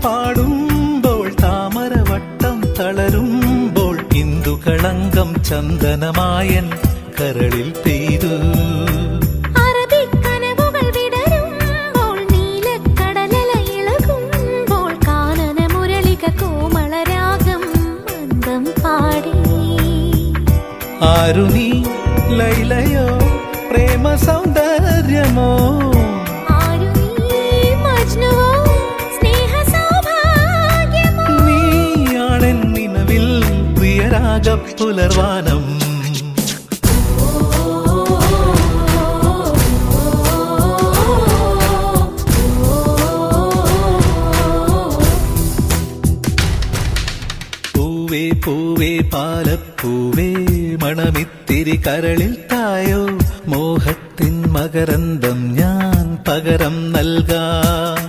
പാടുമ്പോൾ താമരവട്ടം തളരുമ്പോൾ ഇന്ദുകളങ്കം ചന്ദനമായൻ കരളിൽ പെയ്തു. അറബിക്കനവുകൾ വിടരുമ്പോൾ നീലക്കടലല ഇളകുമ്പോൾ കാനന മുരളിക കോമളരാഗം മന്ദം പാടി. ആരു നീ ലൈലയോ പ്രേമ സൗന്ദര്യമോ, ആരു നീ മജ്നുവോ സ്നേഹ സൗഭാഗ്യമോ, നീയാണെൻ നിലവിൽ പ്രിയരാഗ പുലർവാനം. പൂവേ പൂവേ പാലപ്പൂവേ മണമിത്തിരി കരളിൽ തായോ, മോഹത്തിൻ മകരന്തം ഞാൻ പകരം നൽകാം.